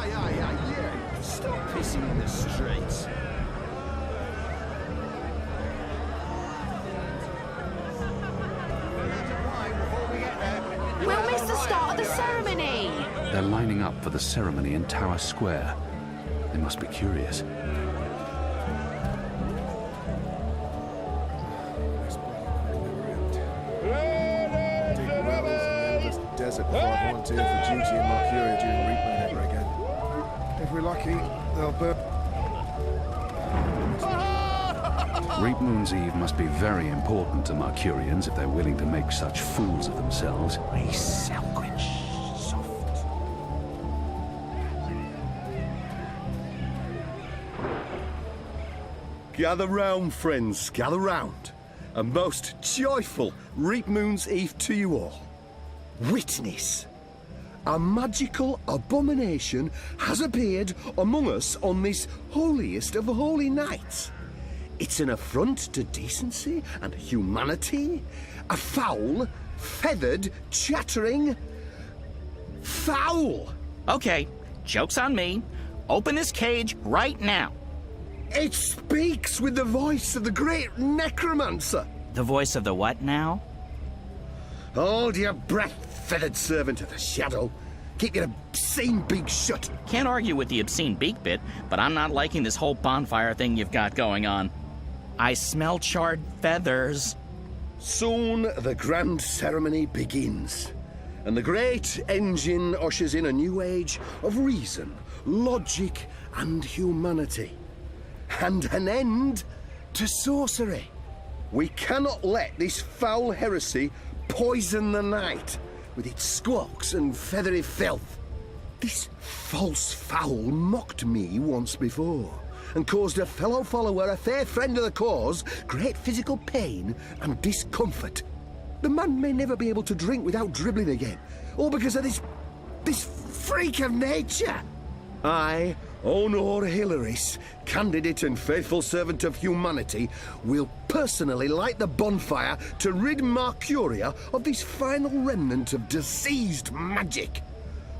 Yeah. Stop pissing in the streets. We'll miss the start of the ceremony. They're lining up for the ceremony in Tower Square. They must be curious. Desert before I volunteer for duty in Mercuria during Reapman ever again. If we're lucky, they'll burn. Reap Moon's Eve must be very important to Mercurians if they're willing to make such fools of themselves. Gather round, friends, gather round. A most joyful Reap Moon's Eve to you all. Witness. A magical abomination has appeared among us on this holiest of holy nights. It's an affront to decency and humanity. A foul, feathered, chattering... fowl! Okay, joke's on me. Open this cage right now. It speaks with the voice of the great necromancer. The voice of the what now? Hold your breath, feathered servant of the shadow. Keep your obscene beak shut. Can't argue with the obscene beak bit, but I'm not liking this whole bonfire thing you've got going on. I smell charred feathers. Soon the grand ceremony begins, and the great engine ushers in a new age of reason, logic, and humanity. And an end to sorcery. We cannot let this foul heresy poison the night with its squawks and feathery filth. This false fowl mocked me once before and caused a fellow follower, a fair friend of the cause, great physical pain and discomfort. The man may never be able to drink without dribbling again, all because of this freak of nature. I, Honor Hilaris, candidate and faithful servant of humanity, will personally light the bonfire to rid Mercuria of this final remnant of diseased magic,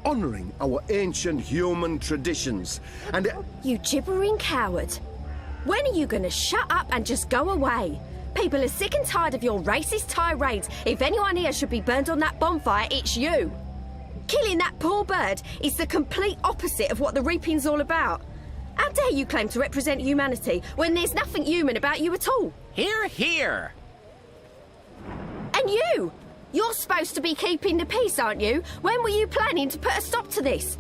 honouring our ancient human traditions, and... You gibbering coward. When are you going to shut up and just go away? People are sick and tired of your racist tirades. If anyone here should be burned on that bonfire, it's you. Killing that poor bird is the complete opposite of what the reaping's all about. How dare you claim to represent humanity when there's nothing human about you at all? Hear, hear. And you! You're supposed to be keeping the peace, aren't you? When were you planning to put a stop to this?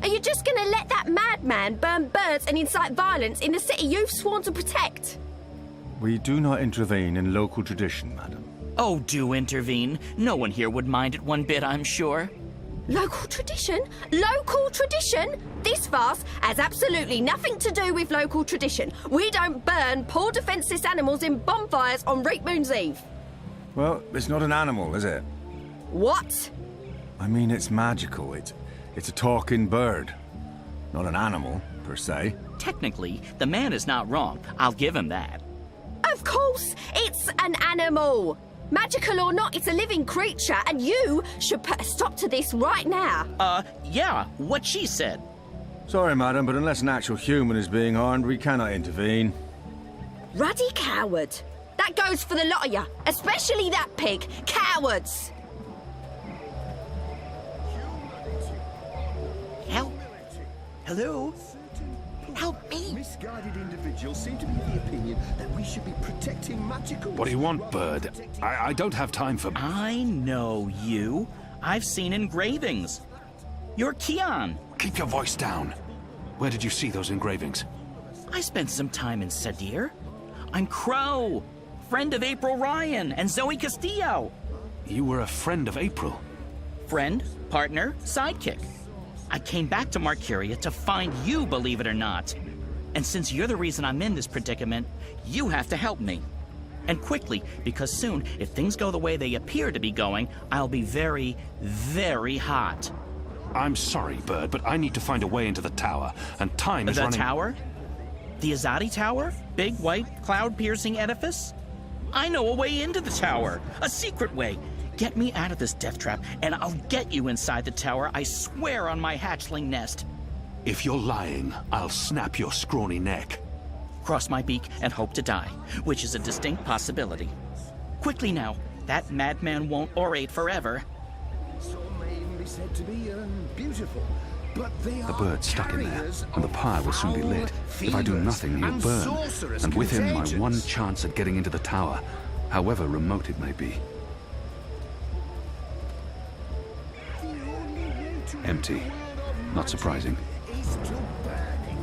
Are you just going to let that madman burn birds and incite violence in the city you've sworn to protect? We do not intervene in local tradition, madam. Oh, do intervene. No one here would mind it one bit, I'm sure. Local tradition? Local tradition? This farce has absolutely nothing to do with local tradition. We don't burn poor defenceless animals in bonfires on Reap Moon's Eve. Well, it's not an animal, is it? What? I mean, it's magical. It's a talking bird. Not an animal, per se. Technically, the man is not wrong. I'll give him that. Of course, it's an animal. Magical or not, it's a living creature, and you should put a stop to this right now. Yeah, what she said. Sorry, madam, but unless an actual human is being harmed, we cannot intervene. Ruddy coward. That goes for the lot of you, especially that pig. Cowards! Help. Hello? Help me! Misguided individuals seem to be of the opinion that we should be protecting magical... What do you want, bird? I don't have time for... I know you. I've seen engravings. You're Kian. Keep your voice down. Where did you see those engravings? I spent some time in Sadir. I'm Crow, friend of April Ryan and Zoe Castillo. You were a friend of April. Friend, partner, sidekick. I came back to Mercuria to find you, believe it or not. And since you're the reason I'm in this predicament, you have to help me. And quickly, because soon, if things go the way they appear to be going, I'll be very, very hot. I'm sorry, Bird, but I need to find a way into the tower, and time is running... The tower? The Azadi Tower? Big, white, cloud-piercing edifice? I know a way into the tower. A secret way. Get me out of this death trap, and I'll get you inside the tower, I swear on my hatchling nest. If you're lying, I'll snap your scrawny neck. Cross my beak and hope to die, which is a distinct possibility. Quickly now, that madman won't orate forever. Some may even be said to be beautiful, but they The are bird's stuck in there, carriers and the pyre will soon be of lit. If I do fevers nothing, he'll and burn. sorcerous And with him, my contagions. one chance at getting into the tower, however remote it may be. The only way to Empty. rid the world of Not surprising. magic is to burn it.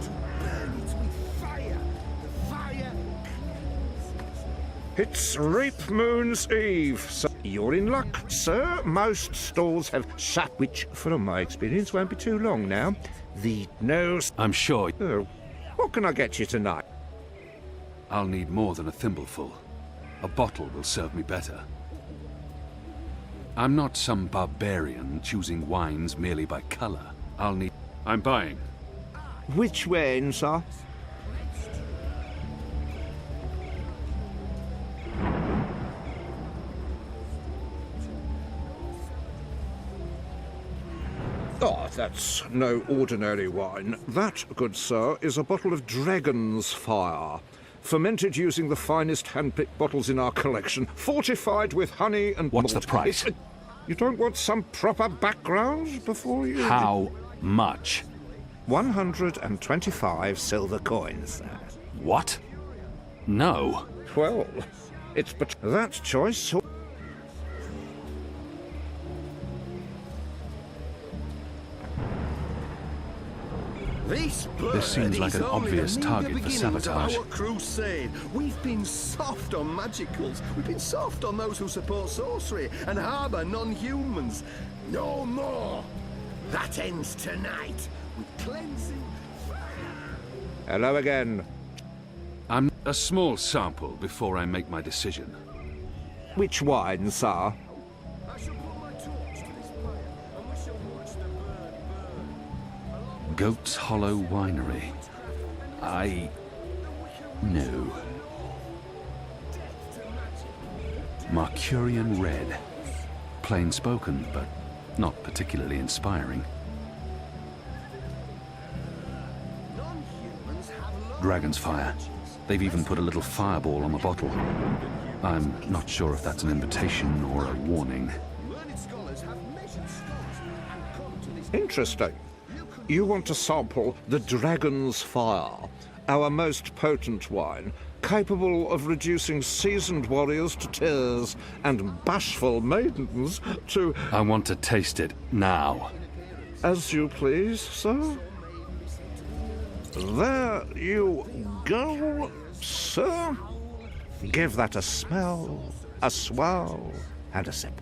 To burn it with fire. The fire It's Reap Moon's Eve, so you're in luck, sir. Most stalls have shut, which, from my experience, won't be too long now. The nose. I'm sure Oh, what can I get you tonight? I'll need more than a thimbleful. A bottle will serve me better. I'm not some barbarian choosing wines merely by color. I'll need... I'm buying. Which way, sir? Oh, that's no ordinary wine. That, good sir, is a bottle of Dragon's Fire. Fermented using the finest hand-picked bottles in our collection, fortified with honey and What's malt. the price? You don't want some proper background before you... How much? 125 silver coins, sir. What? No. Well, it's but that choice... This seems like an obvious target for sabotage. Our crusade. We've been soft on magicals. We've been soft on those who support sorcery and harbour non-humans. No more. That ends tonight with cleansing fire. Hello again. I'm a small sample before I make my decision. Which wine, sir? I shall put my torch to this fire, and we shall watch the bird burn. Goat's Hollow Winery. No. Marcurian Red. Plain spoken, but not particularly inspiring. Non-humans have low Dragon's Fire. They've even put a little fireball on the bottle. I'm not sure if that's an invitation or a warning. learned scholars have measured stars and come to this. Interesting. You want to sample the Dragon's Fire, our most potent wine, capable of reducing seasoned warriors to tears and bashful maidens to... I want to taste it now. As you please, sir. There you go, sir. Give that a smell, a swirl, and a sip.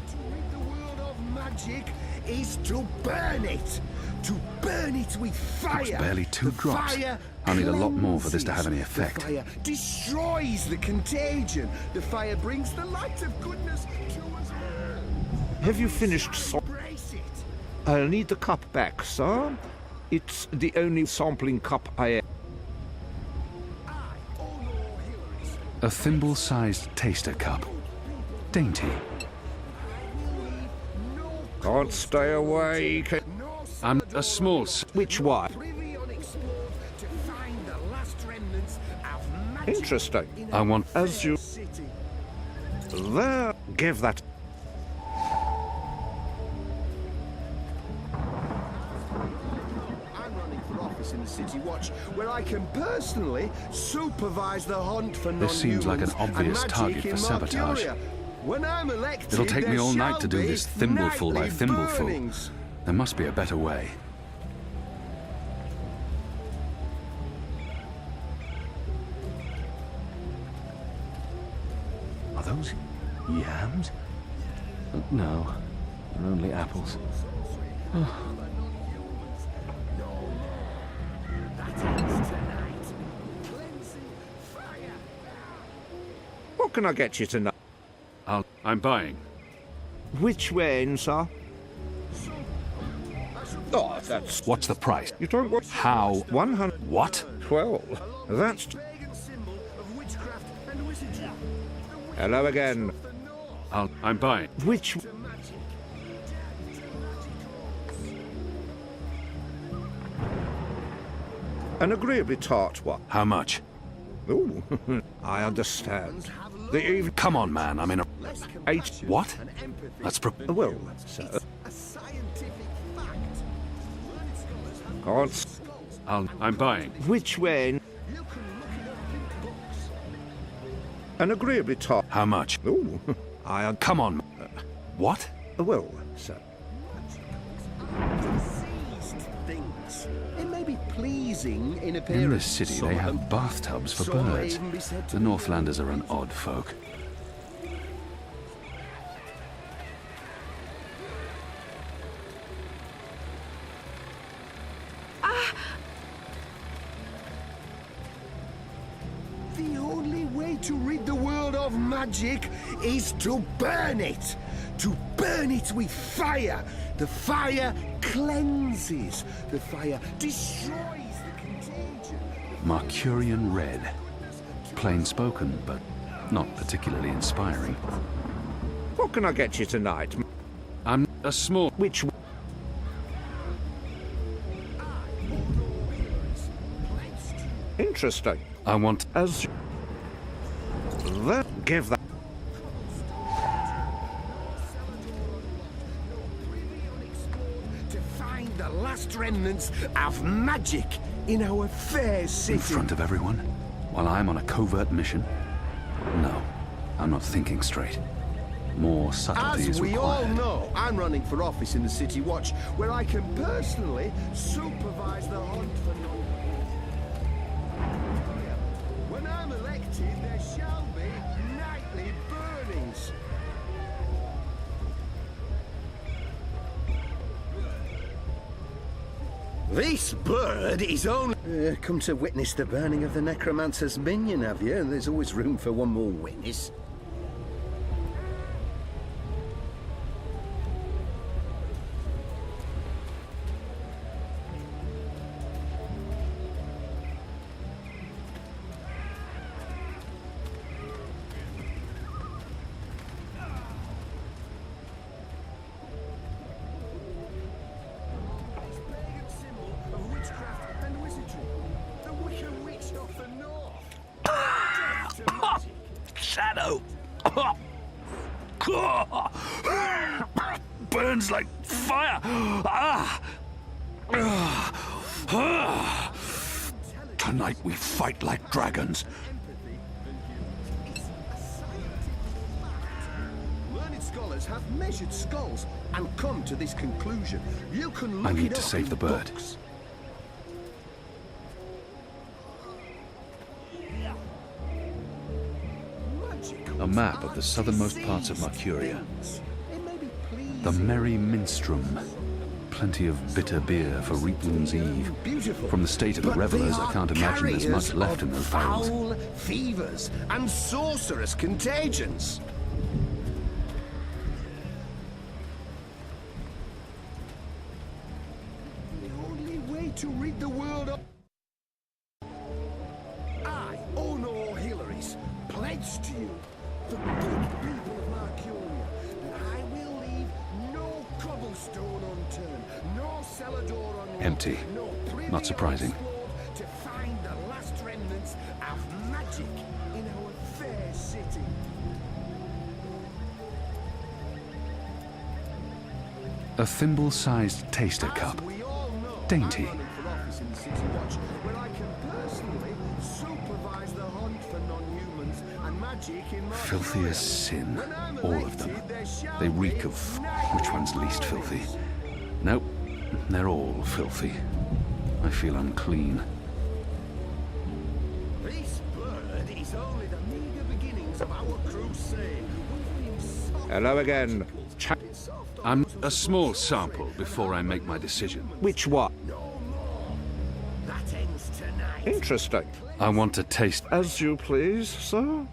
To rid the world of magic is to burn it. To burn it with fire. was barely 2 The drops. fire I'll need a lot more for this to have any cleanses. effect. The fire destroys the contagion. The fire brings the light of goodness to us all. Have you finished Embrace it. I'll need the cup back, sir. It's the only sampling cup I... A thimble-sized taster cup. Dainty. Can't stay away. I'm a small... Which one? Privy unexplored to find the last remnants of magic Interesting. in I want... As you... city. There. Give that... I'm running for office in the City Watch, where I can personally supervise the hunt for non-humans. This seems like an and obvious magic target in for sabotage. Mercuria. When I'm elected, It'll take me there all night shall to do be this thimbleful by nightly thimbleful. burnings. There must be a better way. Are those yams? No, they're only apples. What can I get you tonight? I'm buying. Which way, sir? Oh, that's... What's the price? You don't want... How? 100... What? Well, that's... Pagan symbol of witchcraft and wizardry. Hello again. The North. I'm buying. Which... An agreeably tart one. How much? Ooh, I understand. The even... Come on, man, I'm in a... 8... What? Let's Well, sir. God's... I'm buying. Which way? An agreeably tart... How much? Ooh, I... Come on. What? Well, sir. Things. It may be pleasing in appearance. In this city, some they of them. have bathtubs for Some may birds. even be said to The be Northlanders are an odd folk. The only way to rid the world of magic is to burn it. To burn it with fire. The fire cleanses. The fire destroys the contagion. Mercurian red. Plain spoken, but not particularly inspiring. What can I get you tonight? I'm a small... Which... Interesting. I want... As... That... Give that... To find the last remnants of magic in our fair city. In front of everyone? While I'm on a covert mission? No, I'm not thinking straight. More subtlety As is we required. all know, I'm running for office in the City Watch, where I can personally supervise the hunt for When I'm elected, there shall be nightly burnings. This bird is only... come to witness the burning of the necromancer's minion, have you? There's always room for one more witness. Shadow! Burns like fire! Tonight we fight like dragons. Learned scholars have measured skulls and come to this conclusion. You can look I need it to up save in the bird. books. A map of the southernmost parts of Mercuria. The Merry Minstrum. Plenty of bitter beer for Reapmoon's Eve. Beautiful. From the state of the But revelers, they I are can't imagine there's much carriers left of in those barrels. Foul fevers and sorcerous contagions. The only way to rid the world of... I, Ono Hilary's, pledge to you, the good people of Mercuria, that I will leave no cobblestone unturned, no cellar door unlocked, Empty. no privy Not surprising. unexplored, to find the last remnants of magic in our fair city. A thimble-sized taster As cup. we all know, Dainty. I'm running for office in the City Watch, where I can personally supervise the hunt for non-humans and magic in Mercuria. Filthy as sin. When I'm All of them. elected, there shall They reek be of... nightly which one's least filthy? burnings. Nope. They're all filthy. I feel unclean. This bird is only the meager beginnings of our crusade. Hello again. I'm a small sample before I make my decision. Which one? That ends tonight. Interesting. I want to taste... As you please, sir.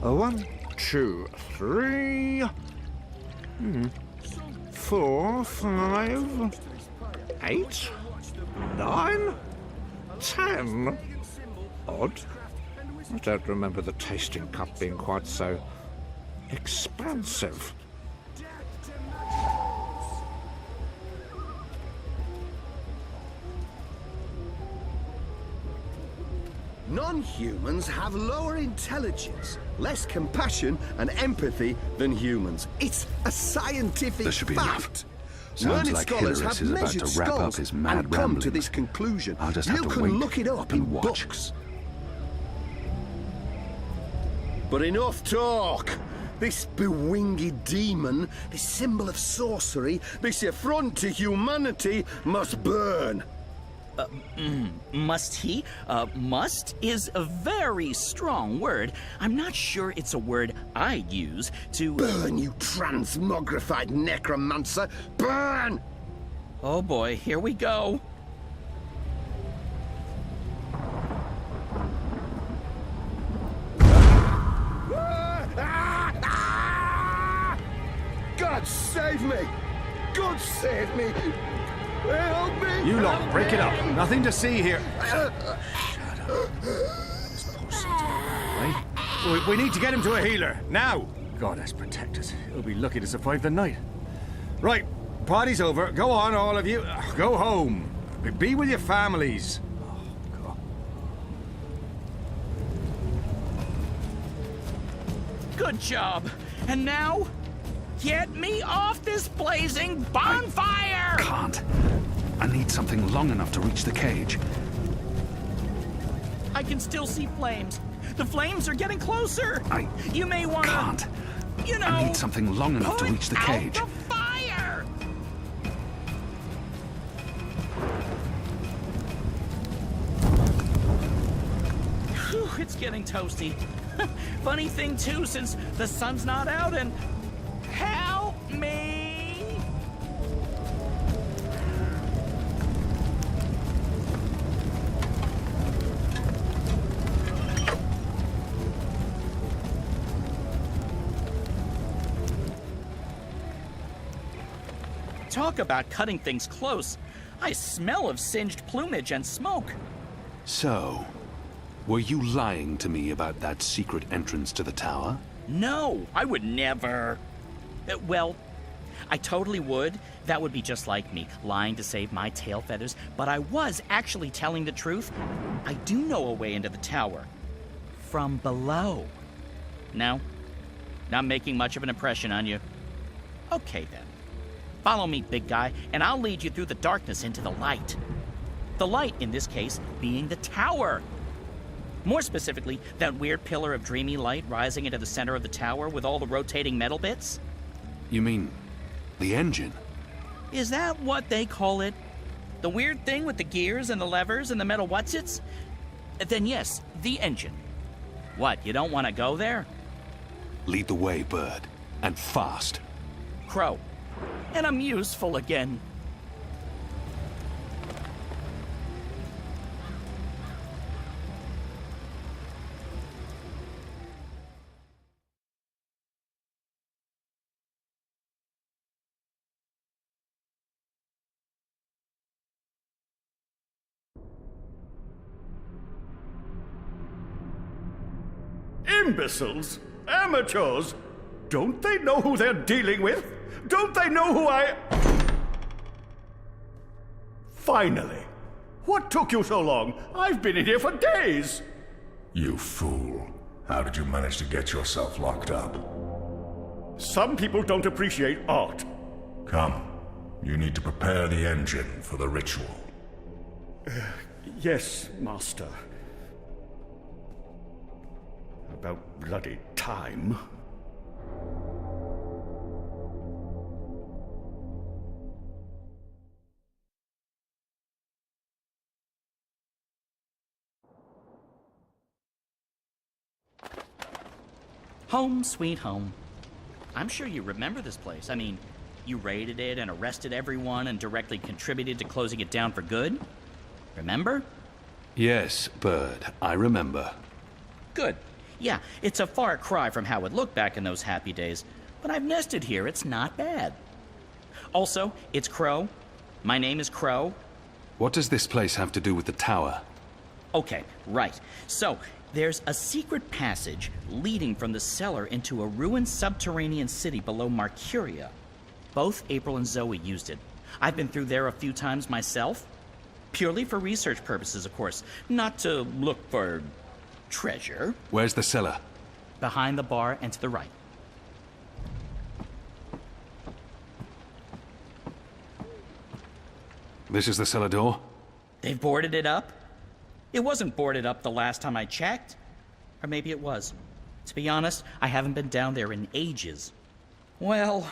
1, 2, 3... 4, 5... 8... 9... 10... Odd. I don't remember the tasting cup being quite so expansive. Non-humans have lower intelligence, less compassion and empathy than humans. It's a scientific This should be fact. enough. Sounds Learned like scholars Hilarious have is about measured to wrap up skulls his mad and come to ramblings. this conclusion. I'll just have You to can wait look it up and in watch. books. But enough talk. This bewinged demon, this symbol of sorcery, this affront to humanity must burn. Must he? Must is a very strong word. I'm not sure it's a word I'd use to... Burn, you transmogrified necromancer! Burn! Oh boy, here we go. God save me! God save me! Help me! You lot, break it up. Nothing to see here. Right? We need to get him to a healer, now! Goddess protect us. He'll be lucky to survive the night. Right, party's over. Go on, all of you. Go home. Be with your families. Oh, God. Good job. And now, get me off this blazing bonfire! Can't. I need something long enough to reach the cage. I can still see flames. The flames are getting closer. You may want to... Can't. You know... I need something long enough to put reach the out cage. the fire! Whew, it's getting toasty. Funny thing, too, since the sun's not out and... Help me! Talk about cutting things close. I smell of singed plumage and smoke. So, were you lying to me about that secret entrance to the tower? No, I would never. Well, I totally would. That would be just like me, lying to save my tail feathers. But I was actually telling the truth. I do know a way into the tower. From below. No? Not making much of an impression on you? Okay, then. Follow me, big guy, and I'll lead you through the darkness into the light. The light, in this case, being the tower. More specifically, that weird pillar of dreamy light rising into the center of the tower with all the rotating metal bits. You mean the engine? Is that what they call it? The weird thing with the gears and the levers and the metal whatsits? Then yes, the engine. What, you don't want to go there? Lead the way, Bird. And fast. Crow. And I'm useful again. Imbeciles? Amateurs? Don't they know who they're dealing with? Don't they know who I... Finally. What took you so long? I've been in here for days. You fool. How did you manage to get yourself locked up? Some people don't appreciate art. Come. You need to prepare the engine for the ritual. Yes, Master. About bloody time. Home sweet home. I'm sure you remember this place. I mean, you raided it and arrested everyone and directly contributed to closing it down for good. Remember? Yes, Bird, I remember. Good. Yeah, it's a far cry from how it looked back in those happy days, but I've nested here. It's not bad. Also, it's Crow. My name is Crow. What does this place have to do with the tower? Okay, right. So, there's a secret passage leading from the cellar into a ruined subterranean city below Marcuria. Both April and Zoe used it. I've been through there a few times myself. Purely for research purposes, of course. Not to look for treasure. Where's the cellar? Behind the bar and to the right. This is the cellar door? They've boarded it up? It wasn't boarded up the last time I checked. Or maybe it was. To be honest, I haven't been down there in ages. Well,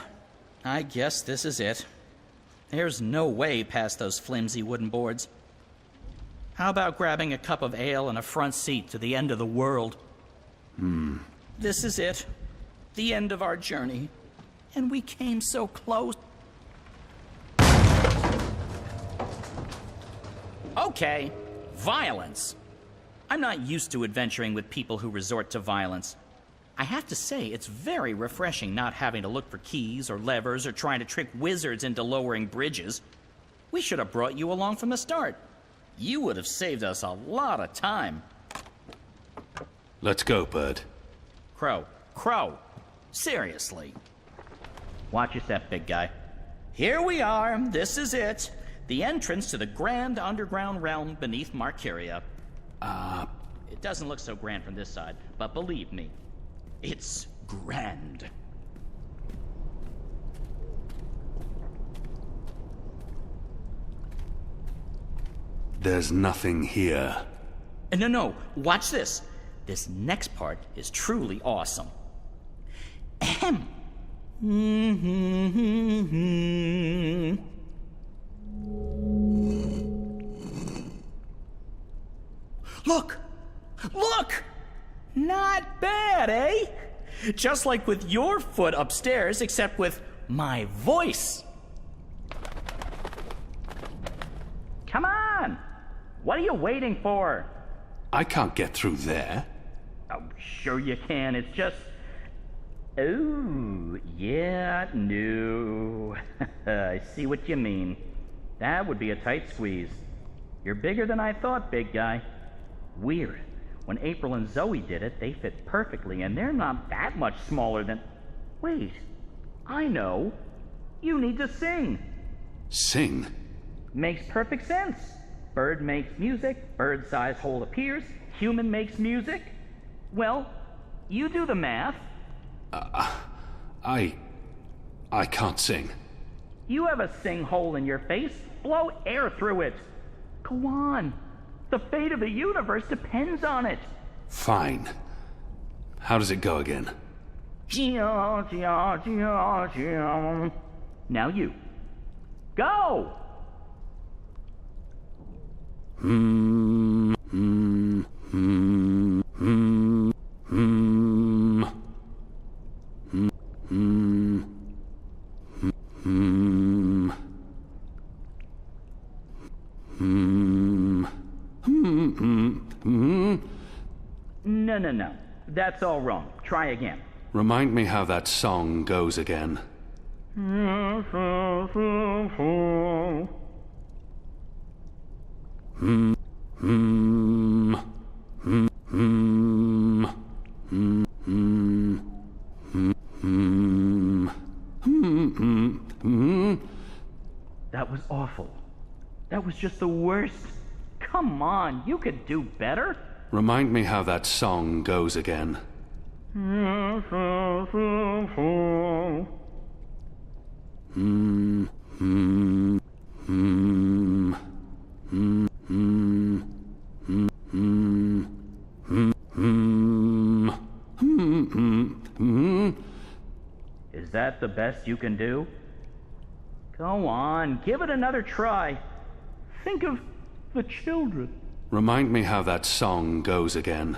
I guess this is it. There's no way past those flimsy wooden boards. How about grabbing a cup of ale and a front seat to the end of the world? This is it. The end of our journey. And we came so close. Okay, violence. I'm not used to adventuring with people who resort to violence. I have to say, it's very refreshing not having to look for keys or levers or trying to trick wizards into lowering bridges. We should have brought you along from the start. You would have saved us a lot of time. Let's go, Bird. Crow, seriously. Watch your step, big guy. Here we are, this is it. The entrance to the grand underground realm beneath Marcuria. It doesn't look so grand from this side, but believe me, it's grand. There's nothing here. No, watch this. This next part is truly awesome. Ahem. Look! Not bad, eh? Just like with your foot upstairs, except with my voice. Come on! What are you waiting for? I can't get through there. Oh, sure you can. It's just... Oh, yeah, no. I see what you mean. That would be a tight squeeze. You're bigger than I thought, big guy. Weird. When April and Zoe did it, they fit perfectly, and they're not that much smaller than... Wait. I know. You need to sing. Sing? Makes perfect sense. Bird makes music, bird-sized hole appears, human makes music. Well, you do the math. I can't sing. You have a sing hole in your face. Blow air through it. Go on. The fate of the universe depends on it. Fine. How does it go again? Now you. Go! No. That's all wrong. Try again. Remind me how that song goes again. That was awful. That was just the worst. Come on, you could do better. Remind me how that song goes again. Is that the best you can do? Go on, give it another try. Think of the children. Remind me how that song goes again.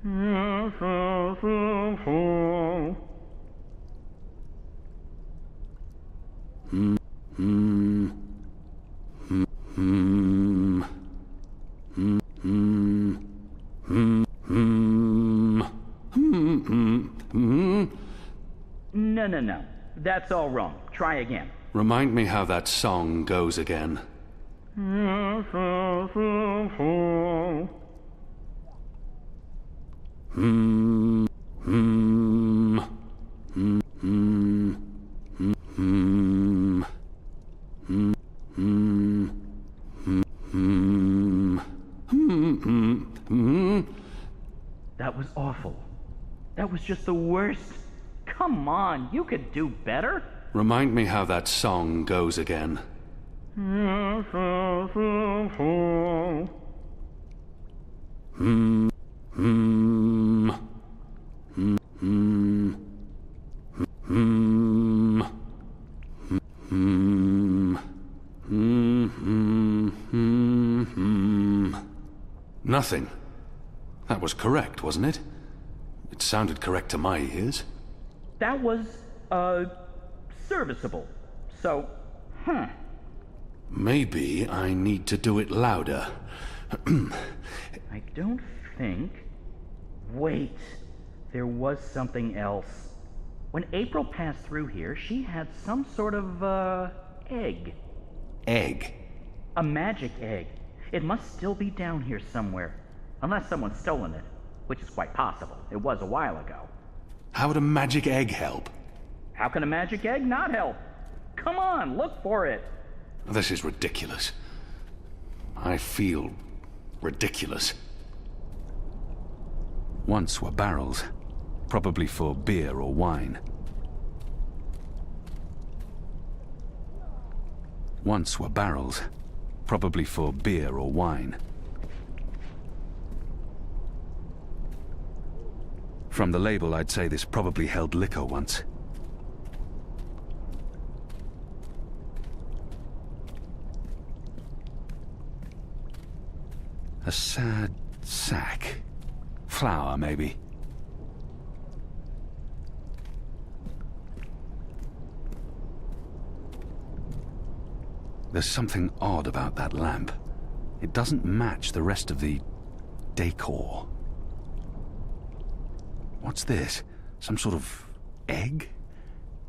No. That's all wrong. Try again. Remind me how that song goes again. That was awful. That was just the worst. Come on, you could do better. Remind me how that song goes again. Nothing. That was correct, wasn't it? It sounded correct to my ears. That was, serviceable. So, Maybe I need to do it louder. I don't think... Wait. There was something else. When April passed through here, she had some sort of, egg. Egg? A magic egg. It must still be down here somewhere. Unless someone's stolen it, which is quite possible. It was a while ago. How would a magic egg help? How can a magic egg not help? Come on, look for it. This is ridiculous. I feel ridiculous. Once were barrels, probably for beer or wine. Once were barrels, probably for beer or wine. From the label, I'd say this probably held liquor once. A sad sack. Flour, maybe. There's something odd about that lamp. It doesn't match the rest of the decor. What's this? Some sort of egg?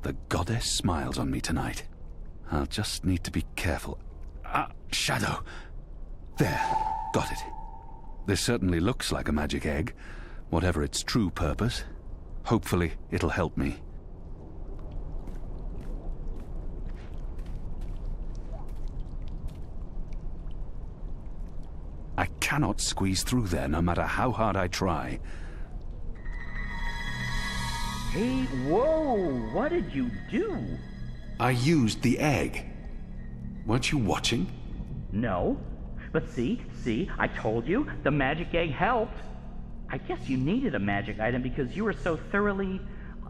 The goddess smiles on me tonight. I'll just need to be careful. Shadow! There, got it. This certainly looks like a magic egg, whatever its true purpose. Hopefully, it'll help me. I cannot squeeze through there, no matter how hard I try. Hey, whoa! What did you do? I used the egg. Weren't you watching? No. But see, I told you, the magic egg helped. I guess you needed a magic item because you were so thoroughly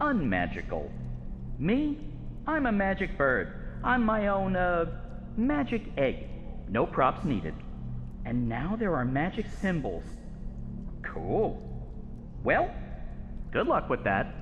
unmagical. Me? I'm a magic bird. I'm my own, magic egg. No props needed. And now there are magic symbols. Cool. Well, good luck with that.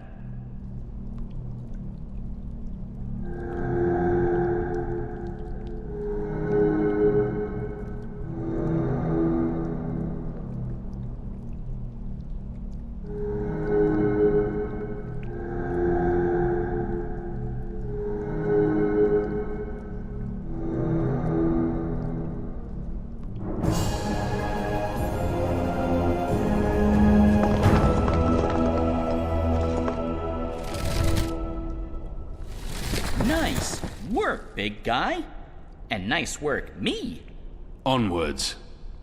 Nice work, big guy. And nice work, me. Onwards,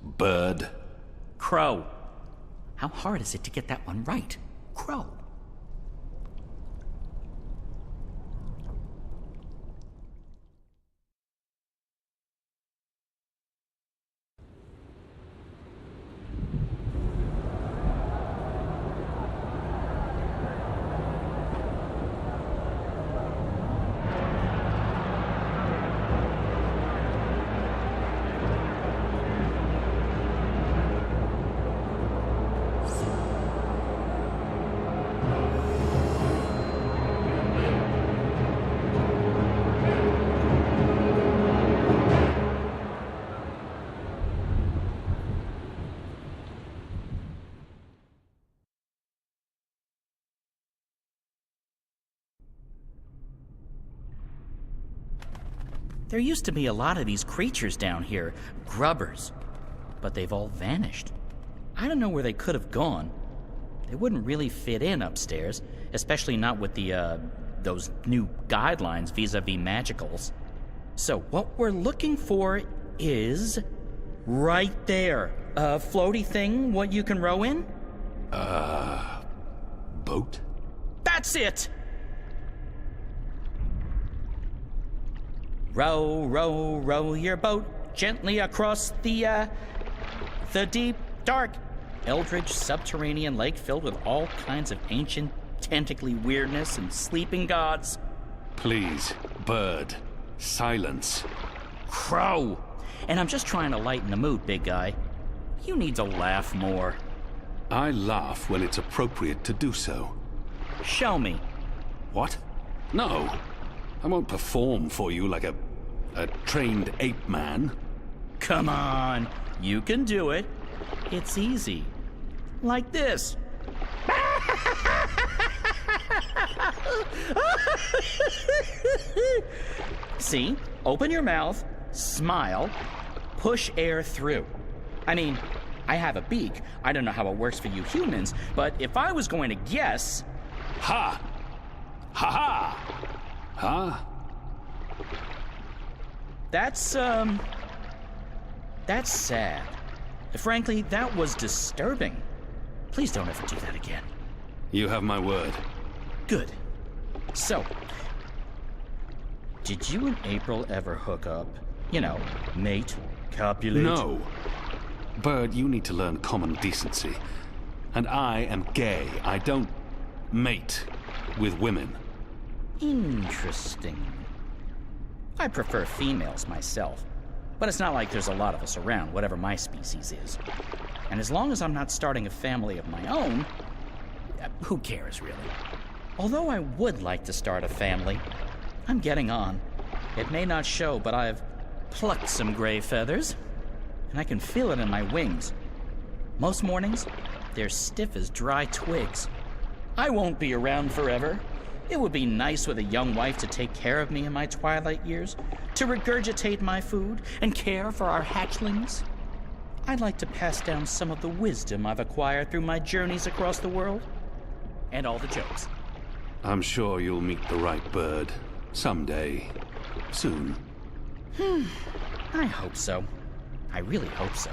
bird. Crow. How hard is it to get that one right? Crow. There used to be a lot of these creatures down here, grubbers, but they've all vanished. I don't know where they could have gone. They wouldn't really fit in upstairs, especially not with those new guidelines vis-a-vis magicals. So what we're looking for is right there. A floaty thing, what you can row in? Boat? That's it! Row, row, row your boat gently across the deep, dark, eldritch subterranean lake filled with all kinds of ancient, tentacly weirdness and sleeping gods. Please, bird. Silence. Crow! And I'm just trying to lighten the mood, big guy. You need to laugh more. I laugh when it's appropriate to do so. Show me. What? No. I won't perform for you like a trained ape man. Come on, you can do it. It's easy. Like this. See? Open your mouth, smile, push air through. I mean, I have a beak. I don't know how it works for you humans, but if I was going to guess... Ha! Ha ha! Huh? That's sad. Frankly, that was disturbing. Please don't ever do that again. You have my word. Good. So, did you and April ever hook up? You know, mate, copulate? No. Bird, you need to learn common decency. And I am gay. I don't mate with women. Interesting. I prefer females myself, but it's not like there's a lot of us around, whatever my species is. And as long as I'm not starting a family of my own, who cares, really? Although I would like to start a family, I'm getting on. It may not show, but I've plucked some gray feathers, and I can feel it in my wings. Most mornings, they're stiff as dry twigs. I won't be around forever. It would be nice with a young wife to take care of me in my twilight years, to regurgitate my food and care for our hatchlings. I'd like to pass down some of the wisdom I've acquired through my journeys across the world. And all the jokes. I'm sure you'll meet the right bird. Someday. Soon. I hope so. I really hope so.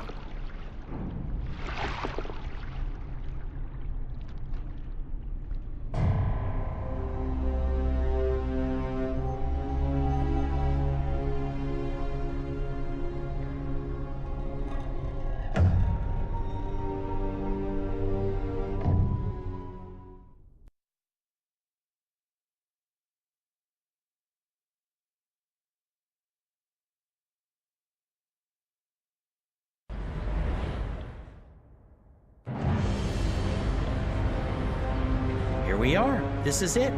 Here we are. This is it.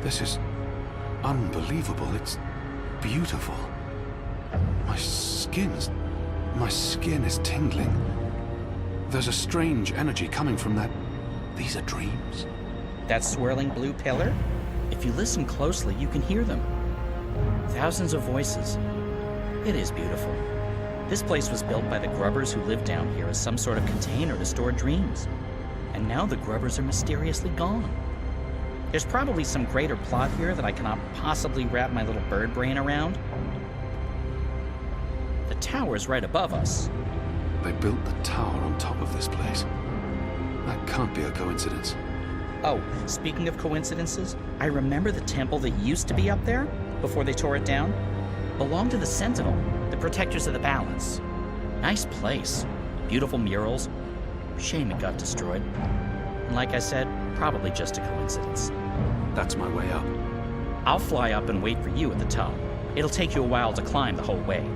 This is unbelievable. It's beautiful. My skin is tingling. There's a strange energy coming from that. These are dreams. That swirling blue pillar? If you listen closely, you can hear them. Thousands of voices. It is beautiful. This place was built by the grubbers who lived down here as some sort of container to store dreams. And now the grubbers are mysteriously gone. There's probably some greater plot here that I cannot possibly wrap my little bird brain around. The tower's right above us. They built the tower on top of this place. That can't be a coincidence. Oh, speaking of coincidences, I remember the temple that used to be up there, before they tore it down, belonged to the Sentinel, the protectors of the balance. Nice place. Beautiful murals. Shame it got destroyed. And like I said, probably just a coincidence. That's my way up. I'll fly up and wait for you at the top. It'll take you a while to climb the whole way.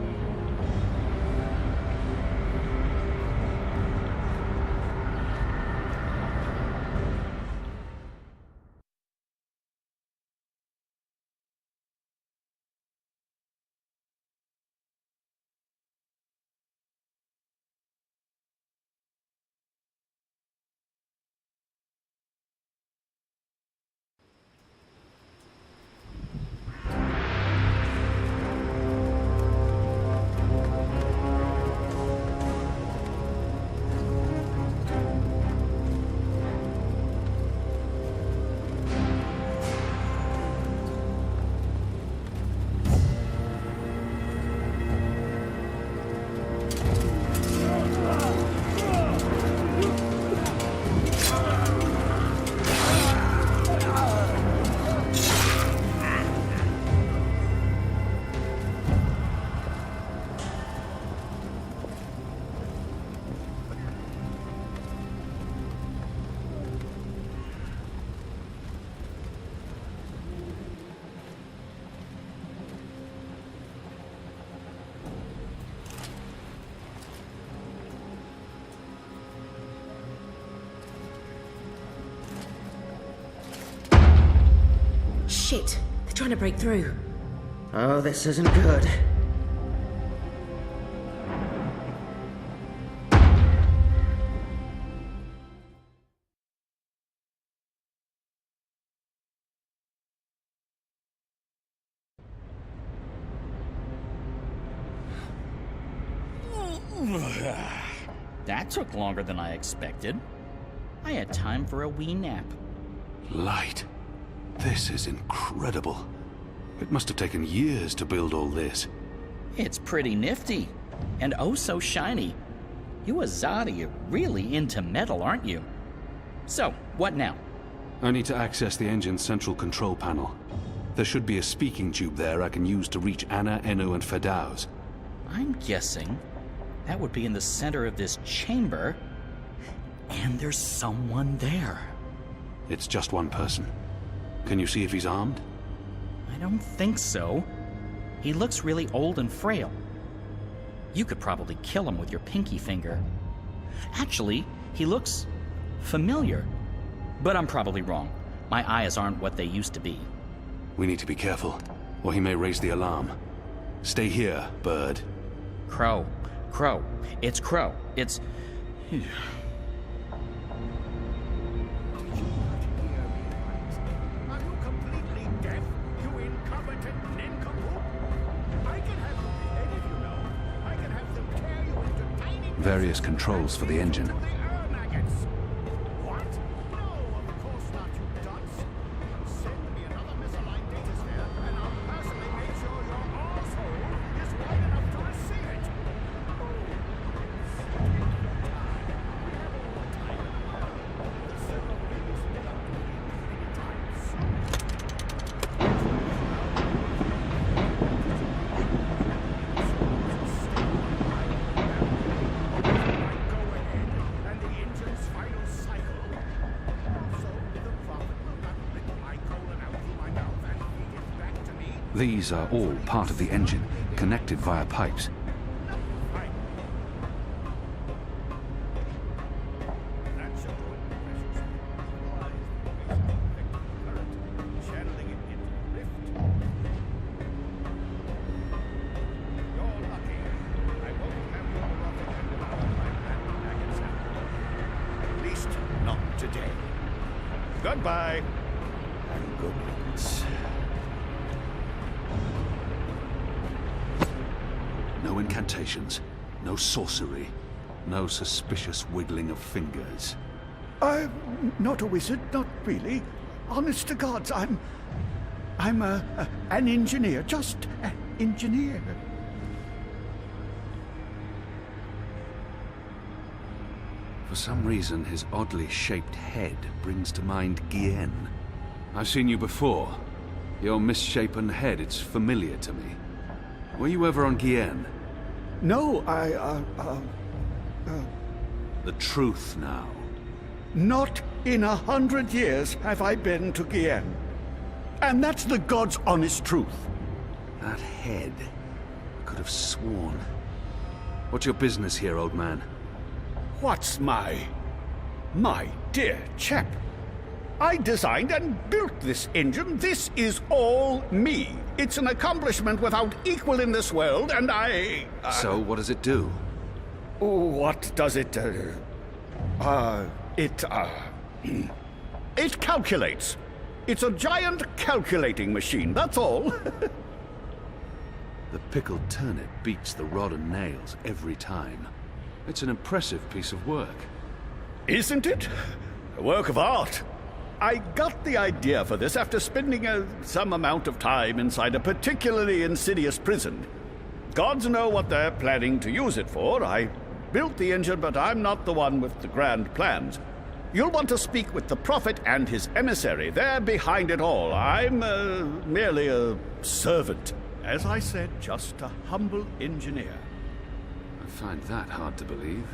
Shit, they're trying to break through. Oh, this isn't good. That took longer than I expected. I had time for a wee nap. Light. This is incredible. It must have taken years to build all this. It's pretty nifty. And oh so shiny. You Azadi are really into metal, aren't you? So, what now? I need to access the engine's central control panel. There should be a speaking tube there I can use to reach Anna, Enu, and Fedauz. I'm guessing that would be in the center of this chamber. And there's someone there. It's just one person. Can you see if he's armed? I don't think so. He looks really old and frail. You could probably kill him with your pinky finger. Actually, he looks familiar. But I'm probably wrong. My eyes aren't what they used to be. We need to be careful, or he may raise the alarm. Stay here, Bird. Crow. Crow. It's Crow. It's... Various controls for the engine. These are all part of the engine, connected via pipes. At least not today. Goodbye. And good riddance. No incantations, no sorcery, no suspicious wiggling of fingers. I'm not a wizard, not really. Honest to gods, I'm an engineer, just an engineer. For some reason, his oddly shaped head brings to mind Kian. I've seen you before. Your misshapen head, it's familiar to me. Were you ever on Kian? No, The truth now. not in 100 years have I been to Kian. And that's the God's honest truth. That head. I could have sworn. What's your business here, old man? What's my dear chap? I designed and built this engine. This is all me. It's an accomplishment without equal in this world, and I... So, what does it do? What does it do? It calculates. It's a giant calculating machine, that's all. The pickled turnip beats the rod and nails every time. It's an impressive piece of work. Isn't it? A work of art. I got the idea for this after spending some amount of time inside a particularly insidious prison. Gods know what they're planning to use it for. I built the engine, but I'm not the one with the grand plans. You'll want to speak with the Prophet and his emissary. They're behind it all. I'm merely a servant. As I said, just a humble engineer. I find that hard to believe.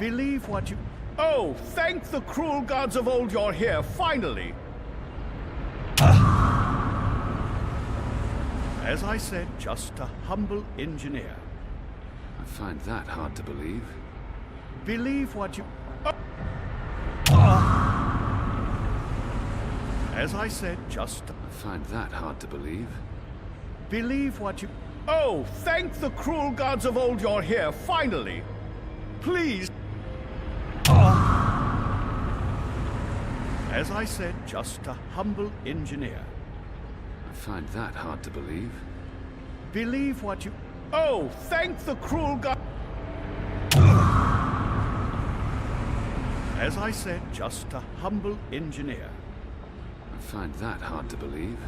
Believe what you... Oh, thank the cruel gods of old you're here, finally! As I said, just a humble engineer. I find that hard to believe. Believe what you... As I said, just I find that hard to believe. believe what you... Oh, thank the cruel gods of old you're here, finally. Please. As I said, just a humble engineer. I find that hard to believe. Believe what you... Oh, thank the cruel god... As I said, just a humble engineer. I find that hard to believe.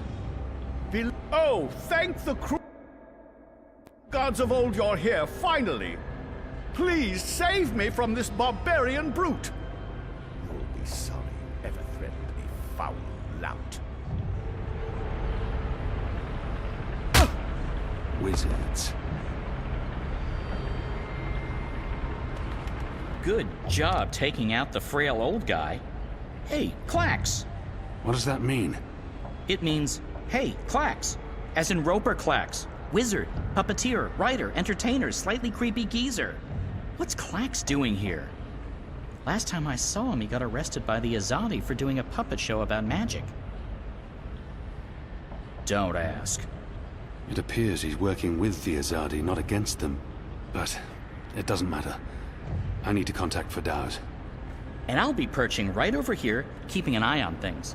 Oh, thank the cruel gods of old you're here, finally. Please save me from this barbarian brute. You'll be sorry you ever threatened me, foul lout. Wizards. Good job taking out the frail old guy. Hey, Clax. What does that mean? It means, hey, Clax. As in Roper Clax. Wizard, puppeteer, writer, entertainer, slightly creepy geezer. What's Clax doing here? Last time I saw him, he got arrested by the Azadi for doing a puppet show about magic. Don't ask. It appears he's working with the Azadi, not against them. But it doesn't matter. I need to contact Fadaus. And I'll be perching right over here, keeping an eye on things.